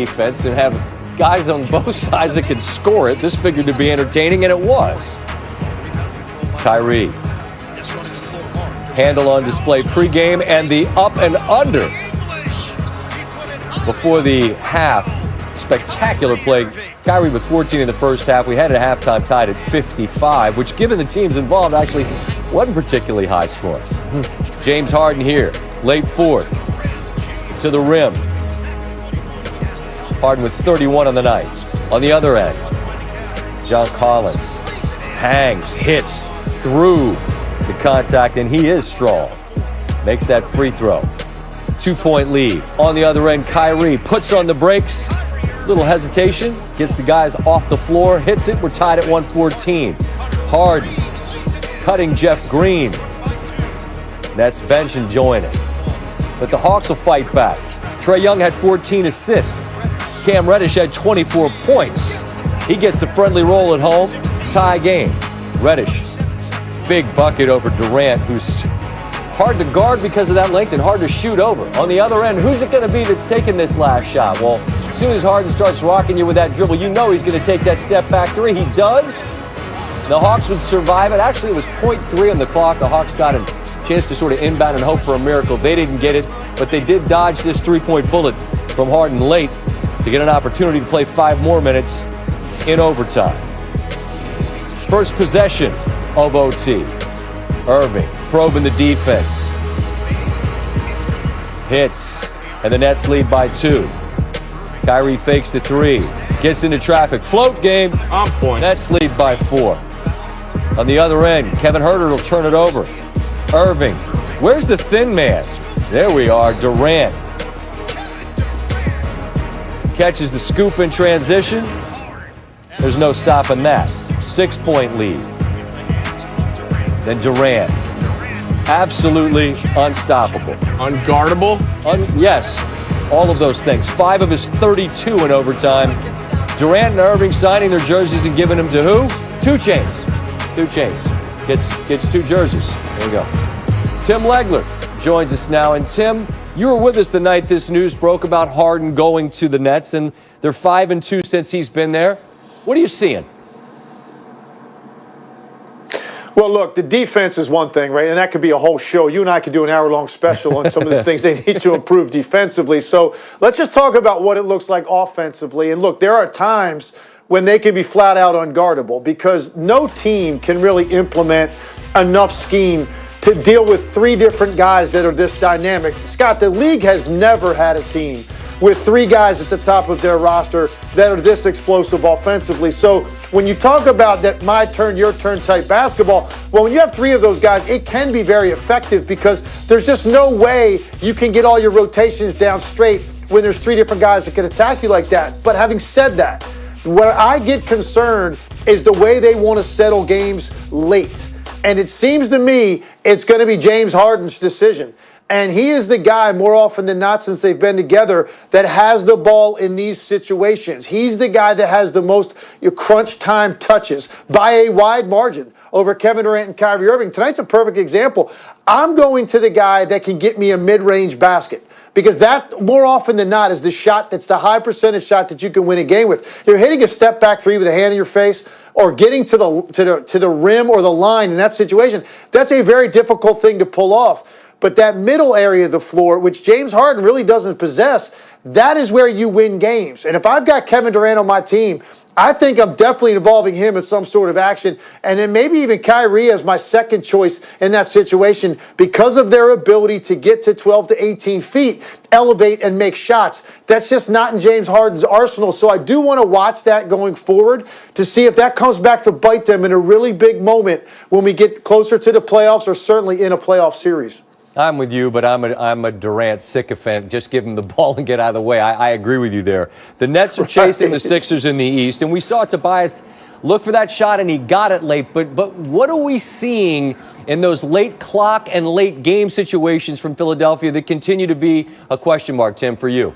defense and have guys on both sides that can score it. This figured to be entertaining, and it was. Kyrie. Handle on display pregame, and the up and under before the half. Spectacular play. Kyrie with 14 in the first half. We had at halftime tied at 55, which, given the teams involved, actually wasn't particularly high scoring. James Harden here, late fourth, to the rim. Harden with 31 on the night. On the other end, John Collins hangs, hits through the contact, and he is strong. Makes that free throw. 2-point lead. On the other end, Kyrie puts on the brakes. Little hesitation, gets the guys off the floor, hits it. We're tied at 114. Harden cutting Jeff Green. Nets bench enjoying it. But the Hawks will fight back. Trae Young had 14 assists. Cam Reddish had 24 points. He gets the friendly roll at home. Tie game. Reddish, big bucket over Durant, who's hard to guard because of that length and hard to shoot over. On the other end, who's it going to be that's taking this last shot? Well, as soon as Harden starts rocking you with that dribble, you know he's going to take that step back three. He does. The Hawks would survive it. Actually, it was 0.3 on the clock. The Hawks got a chance to sort of inbound and hope for a miracle. They didn't get it, but they did dodge this three-point bullet from Harden late to get an opportunity to play 5 more minutes in overtime. First possession of OT. Irving probing the defense. Hits, and the Nets lead by 2. Kyrie fakes the 3, gets into traffic. Float game. On point. Nets lead by 4. On the other end, Kevin Huerter will turn it over. Irving, where's the thin man? There we are, Durant. Catches the scoop in transition. There's no stopping that. 6-point lead. Then Durant. Absolutely unstoppable. Unguardable? Yes, all of those things. 5 of his 32 in overtime. Durant and Irving signing their jerseys and giving them to who? 2 Chainz. 2 Chainz. Gets 2 jerseys. There we go. Tim Legler joins us now. And Tim, you were with us the night this news broke about Harden going to the Nets, and they're 5-2 since he's been there. What are you seeing? Well, look, the defense is one thing, right? And that could be a whole show. You and I could do an hour-long special on some of the things they need to improve defensively. So let's just talk about what it looks like offensively. And look, there are times when they can be flat out unguardable because no team can really implement enough scheme to deal with 3 different guys that are this dynamic. Scott, the league has never had a team with 3 guys at the top of their roster that are this explosive offensively. So when you talk about that my turn, your turn type basketball, well, when you have 3 of those guys, it can be very effective because there's just no way you can get all your rotations down straight when there's 3 different guys that can attack you like that. But having said that, where I get concerned is the way they want to settle games late. And it seems to me it's going to be James Harden's decision. And he is the guy, more often than not since they've been together, that has the ball in these situations. He's the guy that has the most crunch time touches by a wide margin over Kevin Durant and Kyrie Irving. Tonight's a perfect example. I'm going to the guy that can get me a mid-range basket. Because that, more often than not, is the shot that's the high percentage shot that you can win a game with. You're hitting a step-back 3 with a hand in your face or getting to the rim or the line in that situation. That's a very difficult thing to pull off. But that middle area of the floor, which James Harden really doesn't possess, that is where you win games. And if I've got Kevin Durant on my team, I think I'm definitely involving him in some sort of action. And then maybe even Kyrie as my second choice in that situation because of their ability to get to 12 to 18 feet, elevate and make shots. That's just not in James Harden's arsenal. So I do want to watch that going forward to see if that comes back to bite them in a really big moment when we get closer to the playoffs or certainly in a playoff series. I'm with you, but I'm a Durant sycophant. Just give him the ball and get out of the way. I agree with you there. The Nets are chasing the Sixers in the East, and we saw Tobias look for that shot, and he got it late. But what are we seeing in those late clock and late game situations from Philadelphia that continue to be a question mark, Tim, for you?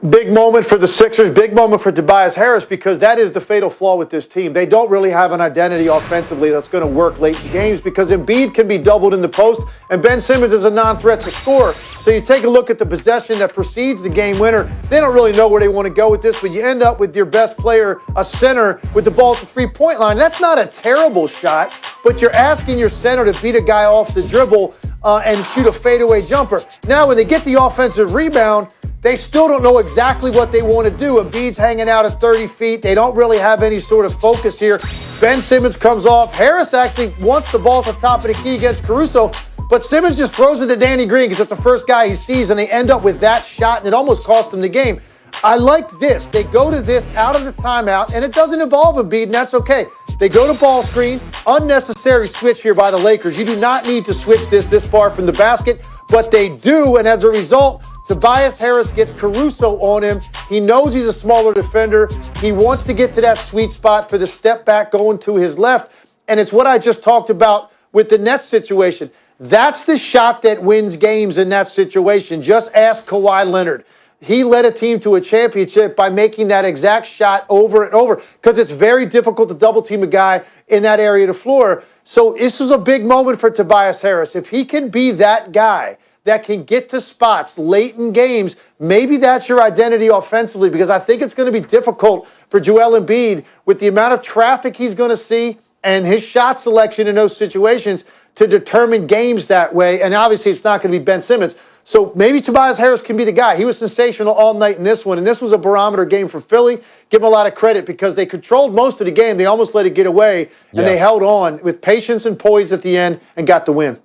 Big moment for the Sixers, big moment for Tobias Harris, because that is the fatal flaw with this team. They don't really have an identity offensively that's going to work late in games because Embiid can be doubled in the post and Ben Simmons is a non-threat to score. So you take a look at the possession that precedes the game winner. They don't really know where they want to go with this, but you end up with your best player, a center, with the ball at the three-point line. That's not a terrible shot, but you're asking your center to beat a guy off the dribble and shoot a fadeaway jumper. Now, when they get the offensive rebound, they still don't know exactly what they want to do. Embiid's hanging out at 30 feet. They don't really have any sort of focus here. Ben Simmons comes off. Harris actually wants the ball at the top of the key against Caruso, but Simmons just throws it to Danny Green because it's the first guy he sees, and they end up with that shot, and it almost cost them the game. I like this. They go to this out of the timeout, and it doesn't involve Embiid, and that's okay. They go to ball screen. Unnecessary switch here by the Lakers. You do not need to switch this far from the basket, but they do, and as a result, Tobias Harris gets Caruso on him. He knows he's a smaller defender. He wants to get to that sweet spot for the step back going to his left, and it's what I just talked about with the Nets situation. That's the shot that wins games in that situation. Just ask Kawhi Leonard. He led a team to a championship by making that exact shot over and over because it's very difficult to double team a guy in that area of the floor. So this was a big moment for Tobias Harris. If he can be that guy that can get to spots late in games, maybe that's your identity offensively, because I think it's going to be difficult for Joel Embiid with the amount of traffic he's going to see and his shot selection in those situations to determine games that way. And obviously it's not going to be Ben Simmons. So maybe Tobias Harris can be the guy. He was sensational all night in this one, and this was a barometer game for Philly. Give him a lot of credit because they controlled most of the game. They almost let it get away, and they held on with patience and poise at the end and got the win.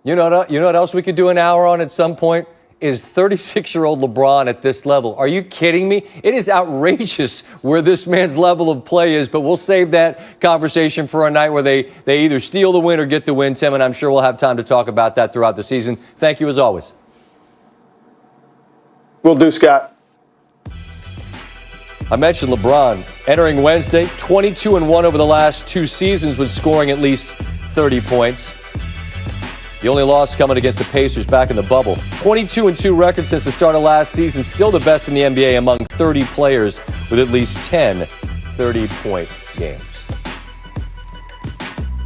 You know what else we could do an hour on at some point? Is 36-year-old LeBron at this level. Are you kidding me? It is outrageous where this man's level of play is, but we'll save that conversation for a night where they either steal the win or get the win, Tim, and I'm sure we'll have time to talk about that throughout the season. Thank you as always. Will do, Scott. I mentioned LeBron entering Wednesday, 22-1 over the last two seasons with scoring at least 30 points. The only loss coming against the Pacers back in the bubble. 22-2 record since the start of last season. Still the best in the NBA among 30 players with at least 10 30-point games.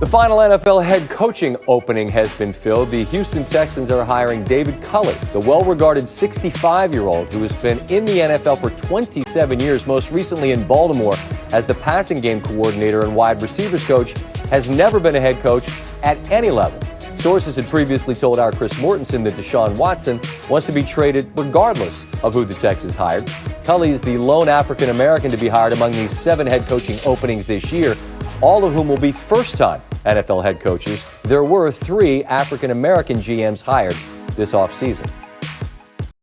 The final NFL head coaching opening has been filled. The Houston Texans are hiring David Culley, the well-regarded 65-year-old who has been in the NFL for 27 years, most recently in Baltimore as the passing game coordinator and wide receivers coach, has never been a head coach at any level. Sources had previously told our Chris Mortensen that Deshaun Watson wants to be traded regardless of who the Texans hired. Culley is the lone African-American to be hired among these 7 head coaching openings this year, all of whom will be first-time NFL head coaches. There were 3 African-American GMs hired this offseason.